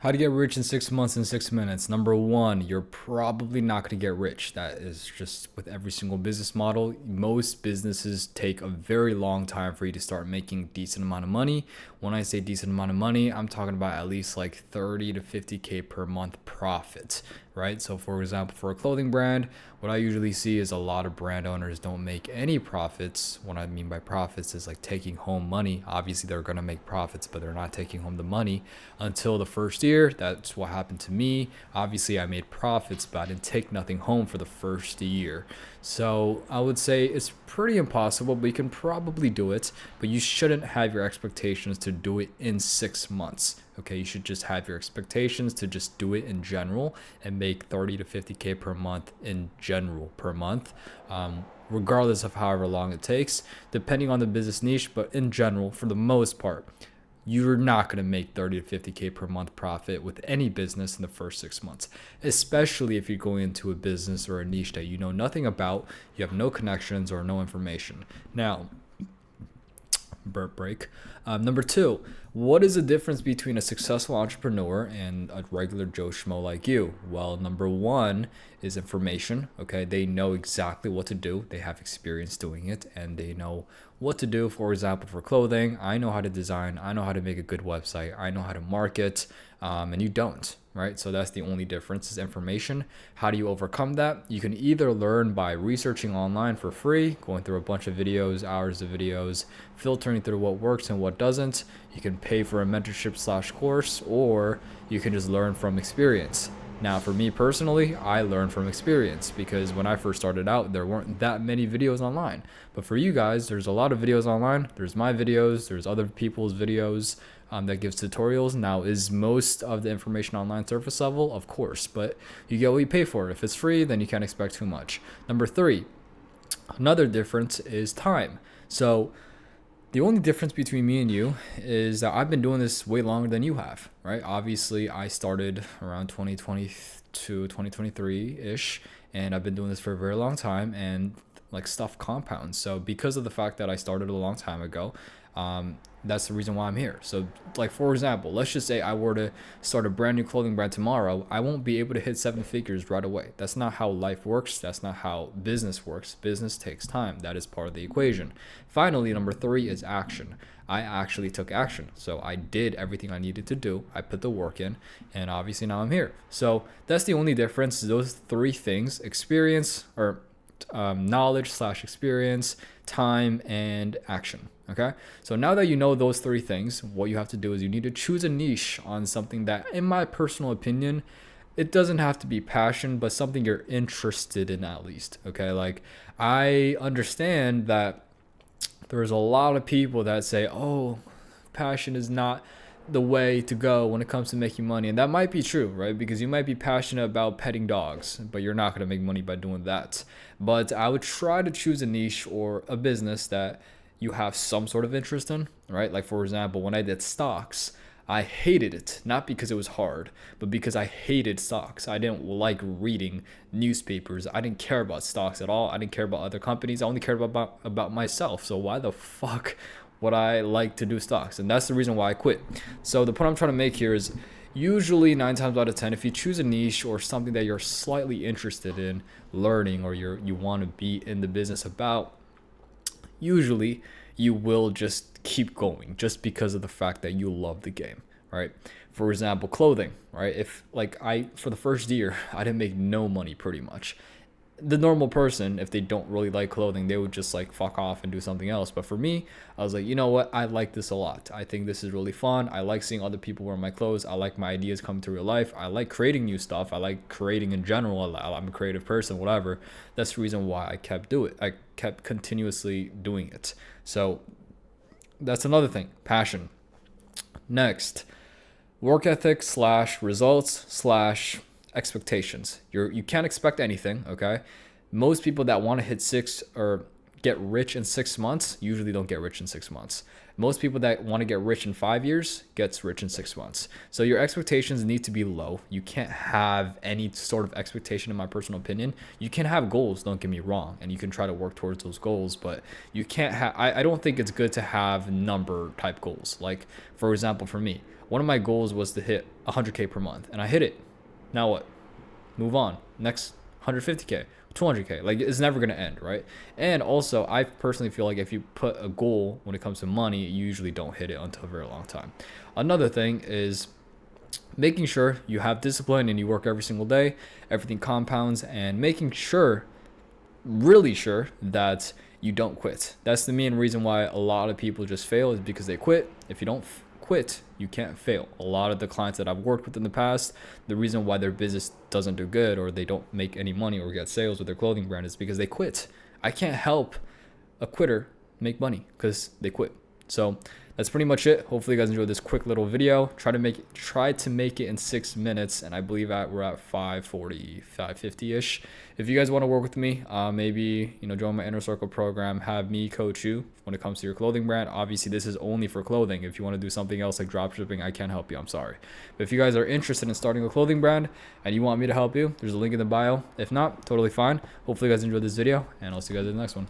How to get rich in 6 months in 6 minutes. Number one, you're probably not going to get rich. That is just with every single business model. Most businesses take a very long time for you to start making a decent amount of money. When I say decent amount of money, I'm talking about at least like 30 to 50K per month profit, right? So for example, for a clothing brand, what I usually see is a lot of brand owners don't make any profits. What I mean by profits is like taking home money. Obviously, they're going to make profits, but they're not taking home the money until the first year. That's what happened to me. Obviously, I made profits, but I didn't take nothing home for the first year. So I would say it's pretty impossible, but you can probably do it. But you shouldn't have your expectations to do it in 6 months. Okay, you should just have your expectations to just do it in general and make 30 to 50K per month in general per month. Regardless of however long it takes, depending on the business niche, but in general, for the most part, you're not going to make 30 to 50K per month profit with any business in the first 6 months, especially if you're going into a business or a niche that you know nothing about, you have no connections or no information. Now, burp break. Number two, what is the difference between a successful entrepreneur and a regular Joe Schmo like you? Well, number one is information. Okay, they know exactly what to do. They have experience doing it, and they know what to do. For example, for clothing, I know how to design. I know how to make a good website. I know how to market, and you don't. Right? So that's the only difference is information. How do you overcome that? You can either learn by researching online for free, going through a bunch of videos, hours of videos, filtering through what works and what doesn't. You can pay for a mentorship / course, or you can just learn from experience. Now, for me personally, I learned from experience because when I first started out, there weren't that many videos online. But for you guys, there's a lot of videos online. There's my videos, there's other people's videos that gives tutorials. Now, is most of the information online surface level? Of course, but you get what you pay for. If it's free, then you can't expect too much. Number three, another difference is time. So the only difference between me and you is that I've been doing this way longer than you have, right? Obviously, I started around 2022, 2023-ish, and I've been doing this for a very long time, and like stuff compounds. So because of the fact that I started a long time ago, that's the reason why I'm here. So like, for example, let's just say I were to start a brand new clothing brand tomorrow. I won't be able to hit 7 figures right away. That's not how life works. That's not how business works. Business takes time. That is part of the equation. Finally, number three is action. I actually took action. So I did everything I needed to do. I put the work in, and obviously now I'm here. So that's the only difference. Those three things: experience, or knowledge / experience, time, and action. Okay, so now that you know those three things, what you have to do is you need to choose a niche on something that, in my personal opinion, it doesn't have to be passion, but something you're interested in at least. Okay, like I understand that there's a lot of people that say, oh, passion is not the way to go when it comes to making money. And that might be true, right? Because you might be passionate about petting dogs, but you're not going to make money by doing that. But I would try to choose a niche or a business that you have some sort of interest in, right? Like, for example, when I did stocks, I hated it, not because it was hard, but because I hated stocks. I didn't like reading newspapers. I didn't care about stocks at all. I didn't care about other companies. I only cared about myself. So why the fuck would I like to do stocks? And that's the reason why I quit. So the point I'm trying to make here is, usually 9 times out of 10, if you choose a niche or something that you're slightly interested in learning, or you want to be in the business about, usually you will just keep going just because of the fact that you love the game, right? For example, clothing, right? If like for the first year, I didn't make no money pretty much. The normal person, if they don't really like clothing, they would just like fuck off and do something else. But for me, I was like, you know what? I like this a lot. I think this is really fun. I like seeing other people wear my clothes. I like my ideas come to real life. I like creating new stuff. I like creating in general. I'm a creative person, whatever. That's the reason why I kept continuously doing it. So that's another thing, passion. Next, work ethic / results / expectations. You can't expect anything, okay? Most people that want to hit six or get rich in 6 months usually don't get rich in 6 months. Most people that want to get rich in 5 years gets rich in 6 months. So your expectations need to be low. You can't have any sort of expectation, in my personal opinion. You can have goals, don't get me wrong, and you can try to work towards those goals, but you can't have, I don't think it's good to have number type goals. Like, for example, for me, One of my goals was to hit 100K per month, and I hit it. Now what? Move on. Next 150K, 200K. Like, it's never going to end, right? And also, I personally feel like if you put a goal when it comes to money, you usually don't hit it until a very long time. Another thing is making sure you have discipline and you work every single day, everything compounds, and making sure, really sure, that you don't quit. That's the main reason why a lot of people just fail, is because they quit. If you don't quit, you can't fail. A lot of the clients that I've worked with in the past, the reason why their business doesn't do good or they don't make any money or get sales with their clothing brand is because they quit. I can't help a quitter make money because they quit. So that's pretty much it. Hopefully you guys enjoyed this quick little video. Try to make it in 6 minutes, and I believe we're at 5:40, 5:50-ish. If you guys want to work with me, maybe join my inner circle program, have me coach you when it comes to your clothing brand. Obviously this is only for clothing. If you want to do something else like drop shipping, I can't help you, I'm sorry. But if you guys are interested in starting a clothing brand and you want me to help you, there's a link in the bio. If not, totally fine. Hopefully you guys enjoyed this video, and I'll see you guys in the next one.